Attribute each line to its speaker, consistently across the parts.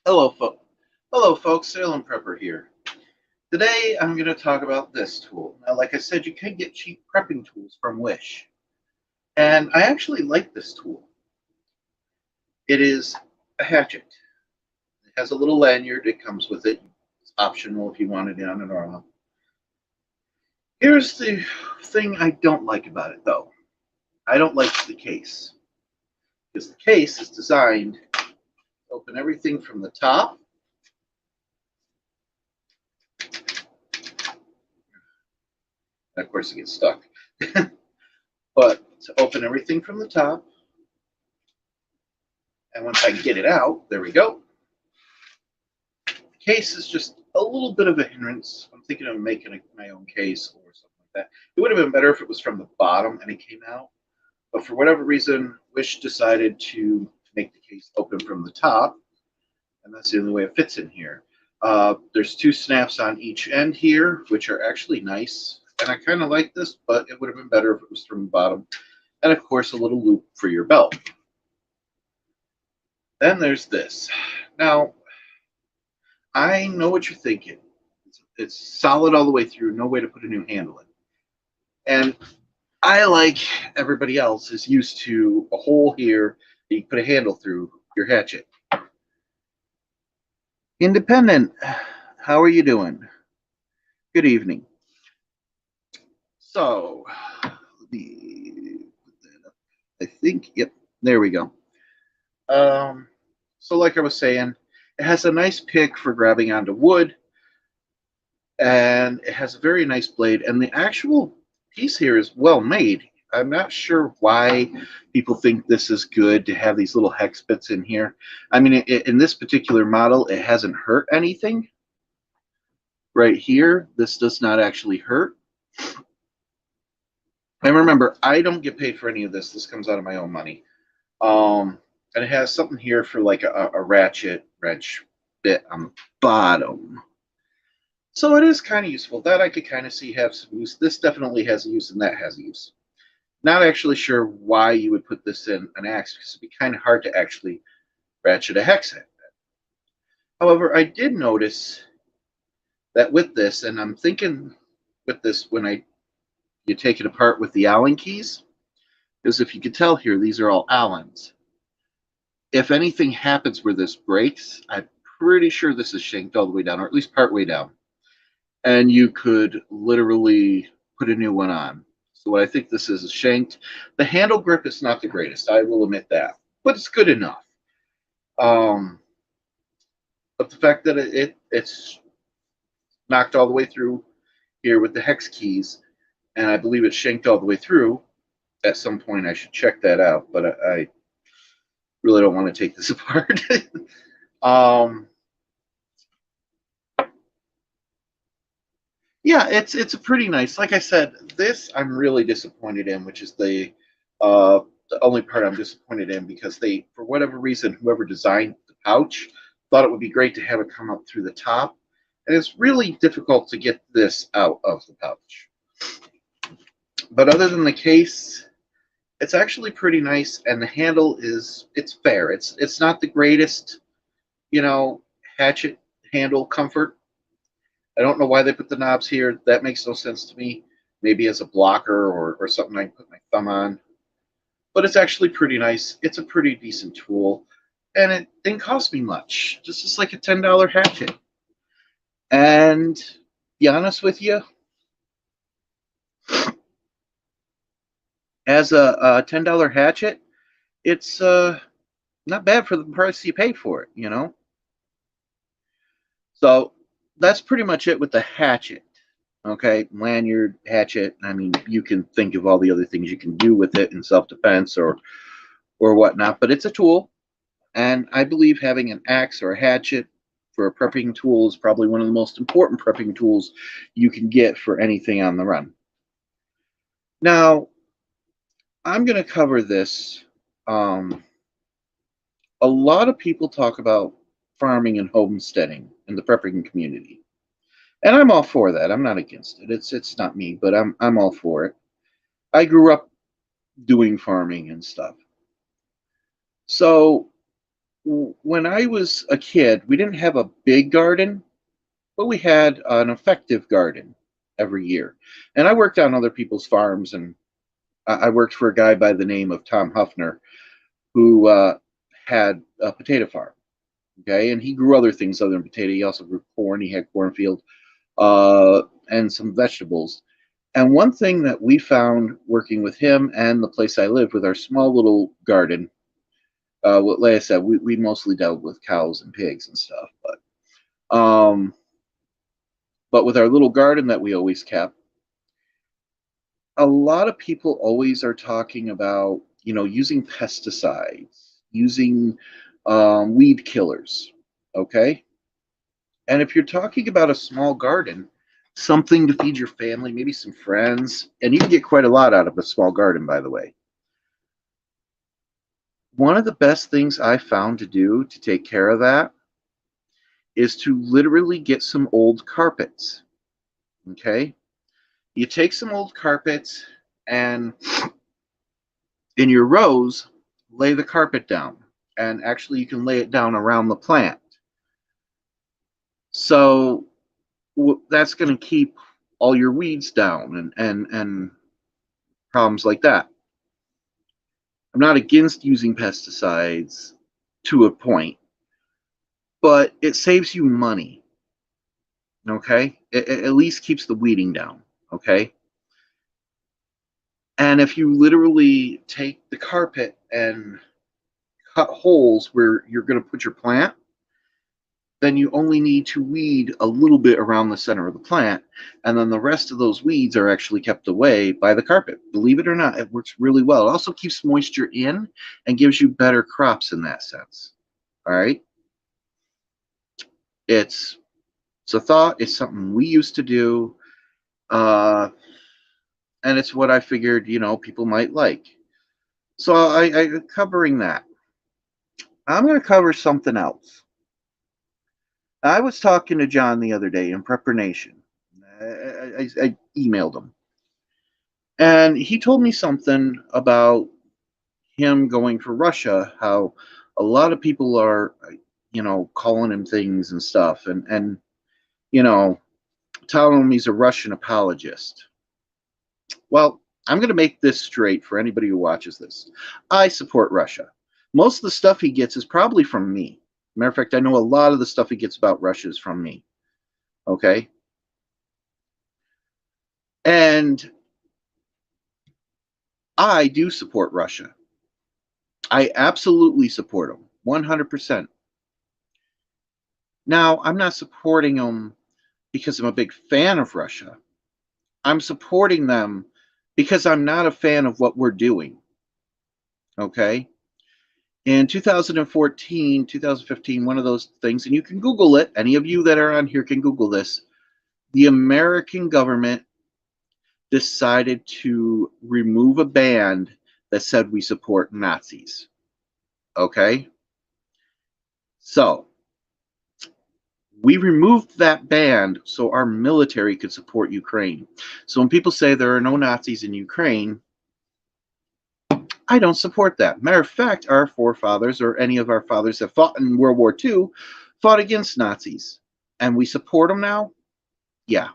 Speaker 1: Hello, folks. Salem Prepper here. Today, I'm going to talk about this tool. Now, like I said, you can get cheap prepping tools from Wish, and I actually like this tool. It is a hatchet. It has a little lanyard. It comes with it. It's optional if you want it on or off. Here's the thing I don't like about it, though. I don't like the case because the case is designed to open everything from the top. And of course, it gets stuck. But to open everything from the top, and once I get it out, there we go. The case is just a little bit of a hindrance. I'm thinking of making my own case or something like that. It would have been better if it was from the bottom and it came out. But for whatever reason, Wish decided to make the case open from the top, and that's the only way it fits in here. There's two snaps on each end here, which are actually nice. And I kind of like this, but it would have been better if it was from the bottom. And of course, a little loop for your belt. Then there's this. Now, I know what you're thinking. It's solid all the way through, no way to put a new handle in. And I, like everybody else, is used to a hole here that you put a handle through your hatchet. Independent, how are you doing? Good evening. So, let me put that up. I think, yep, there we go. So like I was saying, it has a nice pick for grabbing onto wood, and it has a very nice blade, and the actual piece here is well made. I'm not sure why people think this is good to have these little hex bits in here. I mean, in this particular model, it hasn't hurt anything. Right here, this does not actually hurt. And remember, I don't get paid for any of this. This comes out of my own money. And it has something here for like a ratchet wrench bit on the bottom. So it is kind of useful. That I could kind of see have some use. This definitely has a use, and that has a use. Not actually sure why you would put this in an axe, because it'd be kind of hard to actually ratchet a hex head. However, I did notice that with this, and I'm thinking with this when you take it apart with the Allen keys, because if you could tell here, these are all Allens. If anything happens where this breaks, I'm pretty sure this is shanked all the way down, or at least part way down. And you could literally put a new one on. So what I think this is shanked. The handle grip is not the greatest, I will admit that, but it's good enough. But the fact that it's knocked all the way through here with the hex keys, and I believe it's shanked all the way through. At some point, I should check that out, but I really don't want to take this apart. Yeah, it's a pretty nice. Like I said, this I'm really disappointed in, which is the only part I'm disappointed in, because they, for whatever reason, whoever designed the pouch thought it would be great to have it come up through the top, and it's really difficult to get this out of the pouch. But other than the case, it's actually pretty nice, and the handle it's fair. It's not the greatest, you know, hatchet handle comfort. I don't know why they put the knobs here. That makes no sense to me. Maybe as a blocker or something I can put my thumb on. But it's actually pretty nice. It's a pretty decent tool. And it didn't cost me much. Just as like a $10 hatchet. And to be honest with you, as a $10 hatchet, it's not bad for the price you pay for it, you know? So that's pretty much it with the hatchet. Okay, lanyard, hatchet. I mean, you can think of all the other things you can do with it in self-defense or whatnot, but it's a tool, and I believe having an axe or a hatchet for a prepping tool is probably one of the most important prepping tools you can get for anything on the run. Now, I'm going to cover this. A lot of people talk about farming and homesteading in the prepping community. And I'm all for that. I'm not against it. It's not me, but I'm all for it. I grew up doing farming and stuff. So when I was a kid, we didn't have a big garden, but we had an effective garden every year. And I worked on other people's farms, and I worked for a guy by the name of Tom Huffner who had a potato farm. Okay, and he grew other things other than potato. He also grew corn. He had cornfield and some vegetables. And one thing that we found working with him and the place I lived with our small little garden, like I said, we mostly dealt with cows and pigs and stuff, but with our little garden that we always kept, a lot of people always are talking about, using pesticides, using weed killers. Okay. And if you're talking about a small garden, something to feed your family, maybe some friends, and you can get quite a lot out of a small garden, by the way. One of the best things I found to do to take care of that is to literally get some old carpets. Okay. You take some old carpets and in your rows, lay the carpet down. And actually, you can lay it down around the plant. So that's going to keep all your weeds down and problems like that. I'm not against using pesticides to a point, but it saves you money. Okay, it at least keeps the weeding down. Okay, and if you literally take the carpet and cut holes where you're going to put your plant, then you only need to weed a little bit around the center of the plant, and then the rest of those weeds are actually kept away by the carpet. Believe it or not, it works really well. It also keeps moisture in and gives you better crops in that sense. All right. It's a thought. It's something we used to do, and it's what I figured people might like. So I covering that. I'm going to cover something else. I was talking to John the other day in Prepper Nation. I emailed him, and he told me something about him going for Russia. How a lot of people are, calling him things and stuff, and telling him he's a Russian apologist. Well, I'm going to make this straight for anybody who watches this. I support Russia. Most of the stuff he gets is probably from me. Matter of fact, I know a lot of the stuff he gets about Russia is from me. Okay. And I do support Russia. I absolutely support them 100%. Now, I'm not supporting them because I'm a big fan of Russia. I'm supporting them because I'm not a fan of what we're doing. Okay. In 2014, 2015, one of those things, and you can Google it. Any of you that are on here can Google this. The American government decided to remove a band that said we support Nazis. Okay? So, we removed that band so our military could support Ukraine. So when people say there are no Nazis in Ukraine, I don't support that. Matter of fact, our forefathers or any of our fathers that fought in World War II fought against Nazis. And we support them now? Yeah.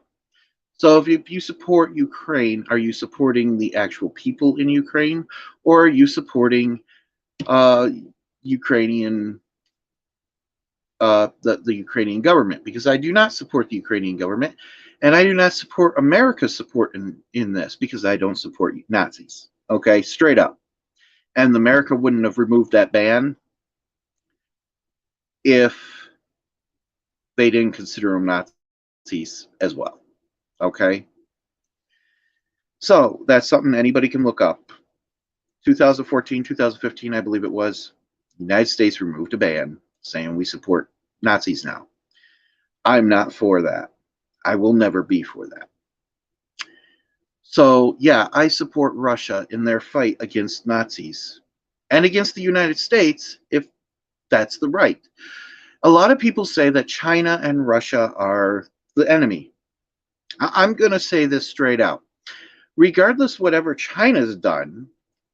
Speaker 1: So if you support Ukraine, are you supporting the actual people in Ukraine, or are you supporting Ukrainian the Ukrainian government? Because I do not support the Ukrainian government, and I do not support America's support in this because I don't support Nazis. Okay, straight up. And America wouldn't have removed that ban if they didn't consider them Nazis as well. Okay. So that's something anybody can look up. 2014, 2015, I believe it was, the United States removed a ban saying we support Nazis now. I'm not for that. I will never be for that. So, yeah, I support Russia in their fight against Nazis and against the United States if that's the right. A lot of people say that China and Russia are the enemy. I'm going to say this straight out. Regardless whatever China's done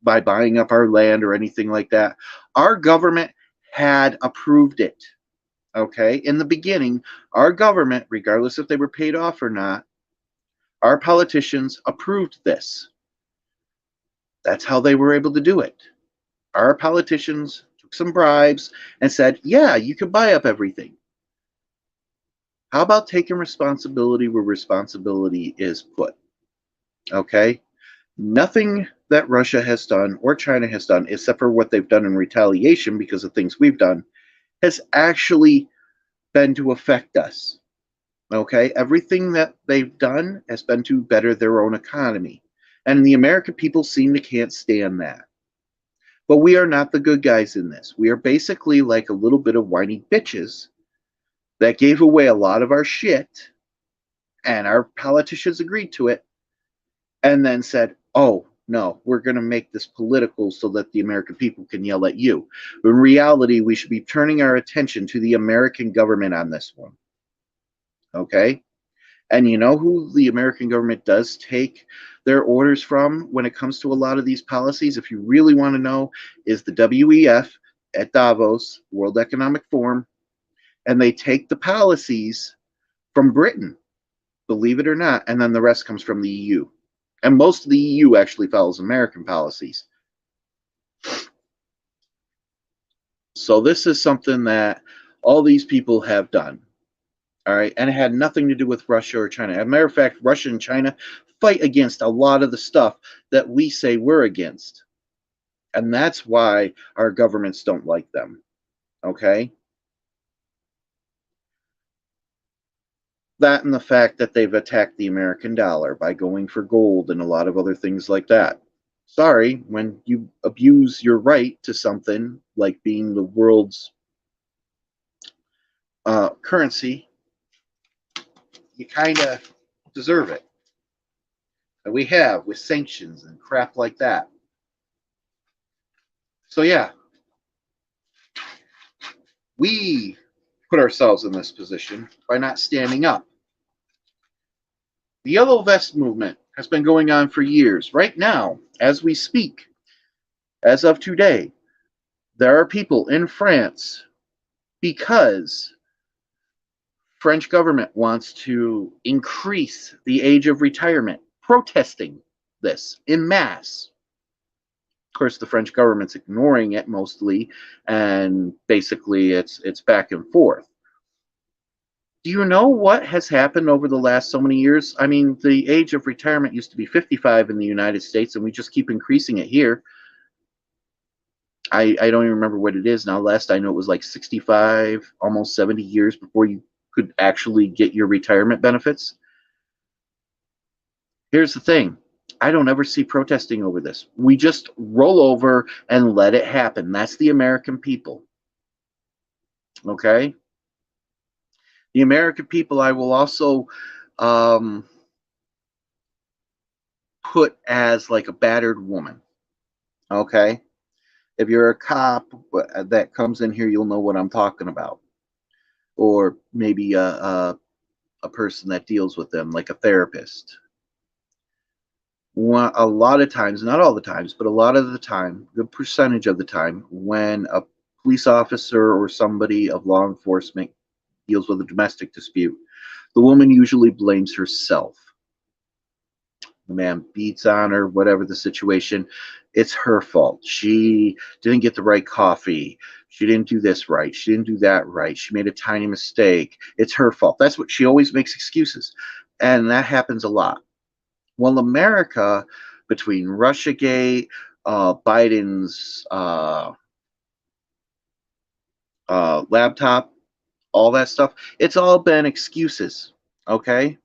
Speaker 1: by buying up our land or anything like that, our government had approved it. Okay, in the beginning, our government, regardless if they were paid off or not, our politicians approved this. That's how they were able to do it. Our politicians took some bribes and said, yeah, you can buy up everything. How about taking responsibility where responsibility is put? Okay? Nothing that Russia has done or China has done, except for what they've done in retaliation because of things we've done, has actually been to affect us. Okay? Everything that they've done has been to better their own economy. And the American people seem to can't stand that. But we are not the good guys in this. We are basically like a little bit of whiny bitches that gave away a lot of our shit, and our politicians agreed to it, and then said, oh, no, we're going to make this political so that the American people can yell at you. But in reality, we should be turning our attention to the American government on this one. Okay? And you know who the American government does take their orders from when it comes to a lot of these policies, if you really want to know, is the WEF at Davos, World Economic Forum, and they take the policies from Britain, believe it or not, and then the rest comes from the EU. And most of the EU actually follows American policies. So this is something that all these people have done. All right, and it had nothing to do with Russia or China. As a matter of fact, Russia and China fight against a lot of the stuff that we say we're against. And that's why our governments don't like them. Okay? That and the fact that they've attacked the American dollar by going for gold and a lot of other things like that. Sorry, when you abuse your right to something like being the world's currency, you kind of deserve it. And we have with sanctions and crap like that. So yeah, we put ourselves in this position by not standing up. The Yellow Vest movement has been going on for years. Right now, as we speak, as of today, there are people in France because French government wants to increase the age of retirement, protesting this in mass. Of course, the French government's ignoring it mostly, and basically it's back and forth. Do you know what has happened over the last so many years? I mean, the age of retirement used to be 55 in the United States, and we just keep increasing it here. I don't even remember what it is now. Last I know, it was like 65, almost 70 years before you could actually get your retirement benefits. Here's the thing. I don't ever see protesting over this. We just roll over and let it happen. That's the American people. Okay? The American people, I will also put as like a battered woman. Okay? If you're a cop that comes in here, you'll know what I'm talking about. Or maybe a person that deals with them, like a therapist. A lot of times, not all the times, but a lot of the time, good percentage of the time, when a police officer or somebody of law enforcement deals with a domestic dispute, the woman usually blames herself. The man beats on her, whatever the situation, it's her fault. She didn't get the right coffee. She didn't do this right. She didn't do that right. She made a tiny mistake. It's her fault. That's what she always makes excuses. And that happens a lot. Well, America, between Russiagate, Biden's laptop, all that stuff, it's all been excuses, okay?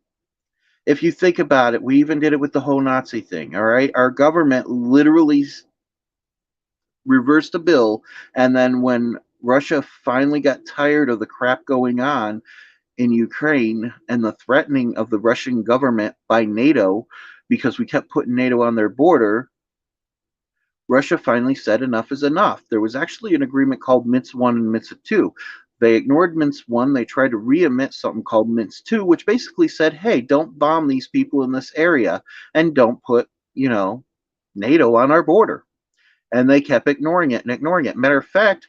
Speaker 1: If you think about it, we even did it with the whole Nazi thing, all right? Our government literally reversed a bill, and then when Russia finally got tired of the crap going on in Ukraine and the threatening of the Russian government by NATO, because we kept putting NATO on their border, Russia finally said enough is enough. There was actually an agreement called Minsk 1 and Minsk 2. They ignored Minsk 1. They tried to re-emit something called Minsk 2, which basically said, hey, don't bomb these people in this area and don't put, NATO on our border. And they kept ignoring it and ignoring it. Matter of fact,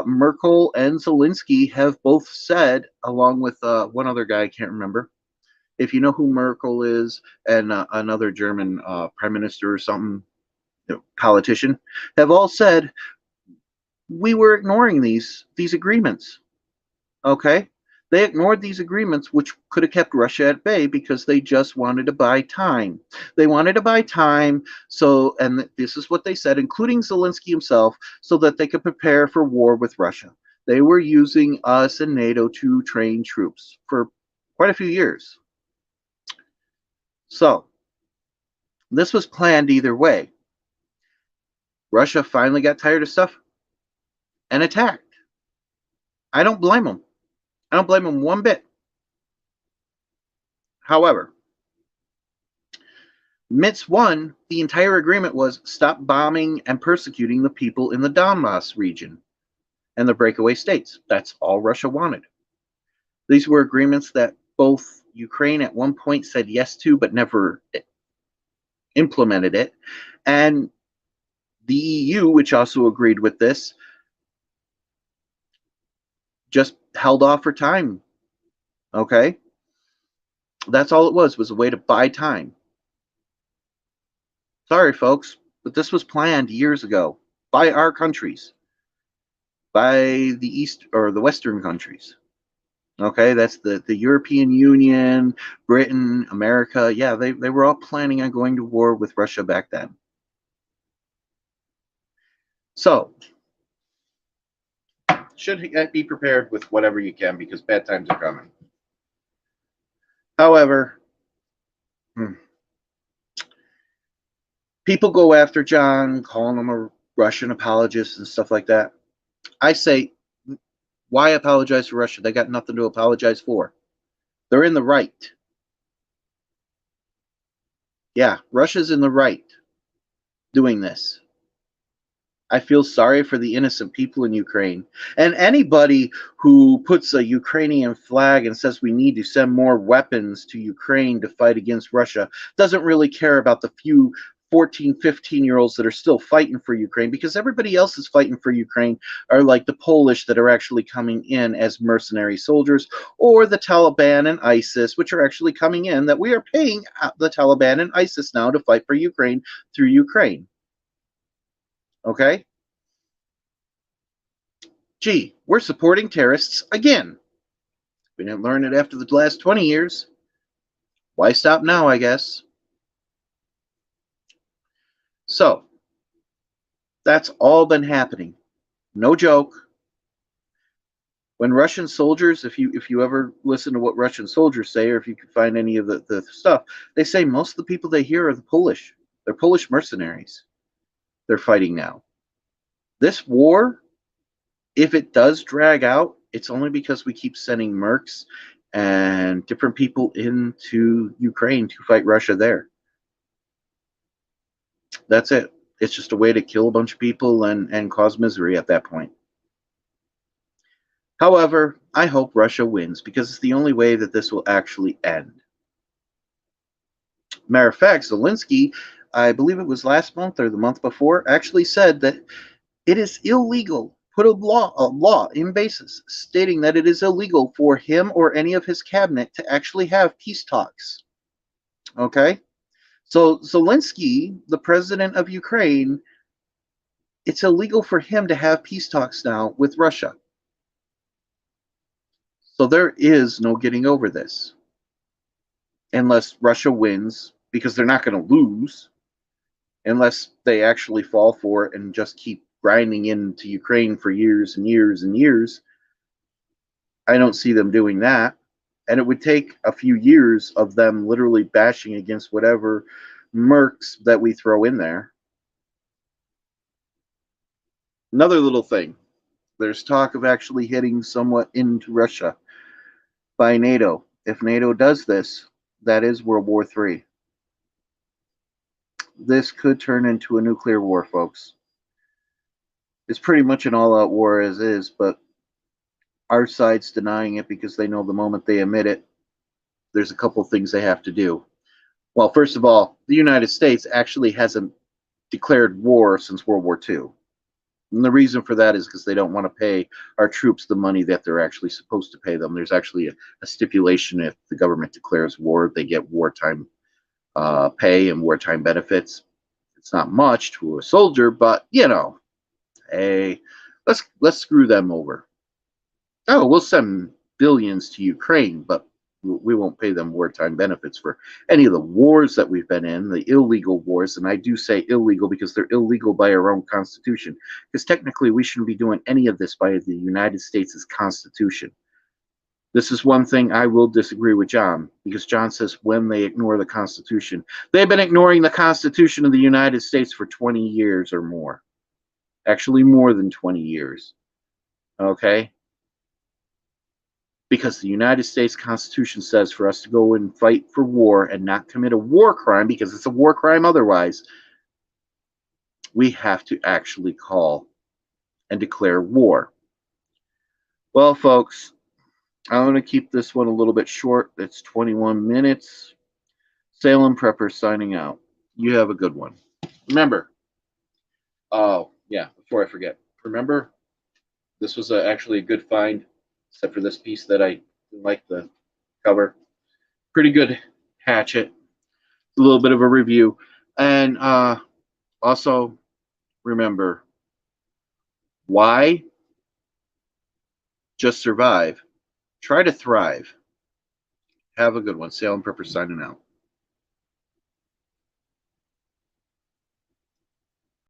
Speaker 1: Merkel and Zelensky have both said, along with one other guy, I can't remember. If you know who Merkel is, and another German prime minister or something, politician, have all said we were ignoring these agreements. Okay, they ignored these agreements, which could have kept Russia at bay because they just wanted to buy time. They wanted to buy time, so, and this is what they said, including Zelensky himself, so that they could prepare for war with Russia. They were using us and NATO to train troops for quite a few years. So this was planned either way. Russia finally got tired of stuff and attacked. I don't blame them. I don't blame them one bit. However, Minsk 1, the entire agreement was stop bombing and persecuting the people in the Donbass region and the breakaway states. That's all Russia wanted. These were agreements that both Ukraine at one point said yes to, but never implemented it. And the EU, which also agreed with this, just held off for time. Okay? That's all it was a way to buy time. Sorry, folks, but this was planned years ago by our countries, by the East or the Western countries. Okay, that's the European Union, Britain, America. Yeah, they were all planning on going to war with Russia back then. So, should be prepared with whatever you can because bad times are coming. However, people go after John, calling him a Russian apologist and stuff like that. I say, why apologize to Russia? They got nothing to apologize for. They're in the right. Yeah, Russia's in the right doing this. I feel sorry for the innocent people in Ukraine. And anybody who puts a Ukrainian flag and says we need to send more weapons to Ukraine to fight against Russia doesn't really care about the few 14, 15-year-olds that are still fighting for Ukraine, because everybody else is fighting for Ukraine are like the Polish that are actually coming in as mercenary soldiers, or the Taliban and ISIS, which are actually coming in, that we are paying the Taliban and ISIS now to fight for Ukraine through Ukraine. Okay? Gee, we're supporting terrorists again. We didn't learn it after the last 20 years. Why stop now, I guess? So, that's all been happening. No joke. When Russian soldiers, if you ever listen to what Russian soldiers say, or if you can find any of the stuff, they say most of the people they hear are the Polish. They're Polish mercenaries. They're fighting now. This war, if it does drag out, it's only because we keep sending mercs and different people into Ukraine to fight Russia there. That's it. It's just a way to kill a bunch of people and cause misery at that point. However, I hope Russia wins because it's the only way that this will actually end. Matter of fact, Zelensky, I believe it was last month or the month before, actually said that it is illegal, put a law in basis stating that it is illegal for him or any of his cabinet to actually have peace talks. Okay? So Zelensky, the president of Ukraine, it's illegal for him to have peace talks now with Russia. So there is no getting over this unless Russia wins, because they're not going to lose unless they actually fall for it and just keep grinding into Ukraine for years and years and years. I don't see them doing that. And it would take a few years of them literally bashing against whatever mercs that we throw in there. Another little thing. There's talk of actually hitting somewhat into Russia by NATO. If NATO does this, that is World War III. This could turn into a nuclear war, folks. It's pretty much an all-out war as is, but our side's denying it because they know the moment they admit it, there's a couple things they have to do. Well, first of all, the United States actually hasn't declared war since World War II. And the reason for that is because they don't want to pay our troops the money that they're actually supposed to pay them. There's actually a stipulation: if the government declares war, they get wartime pay and wartime benefits. It's not much to a soldier, but you know, hey, let's screw them over. Oh, we'll send billions to Ukraine, but we won't pay them wartime benefits for any of the wars that we've been in, the illegal wars. And I do say illegal because they're illegal by our own constitution. Because technically, we shouldn't be doing any of this by the United States' constitution. This is one thing I will disagree with John, because John says when they ignore the Constitution. They've been ignoring the Constitution of the United States for 20 years or more. Actually, more than 20 years. Okay? Because the United States Constitution says for us to go and fight for war and not commit a war crime, because it's a war crime otherwise, we have to actually call and declare war. Well, folks, I'm going to keep this one a little bit short. It's 21 minutes. Salem Prepper signing out. You have a good one. Remember, oh, yeah, before I forget, remember, this was actually a good find, except for this piece that I didn't like the cover. Pretty good hatchet. A little bit of a review. And also, remember, why? Just survive. Try to thrive. Have a good one. Salem Prepper signing out.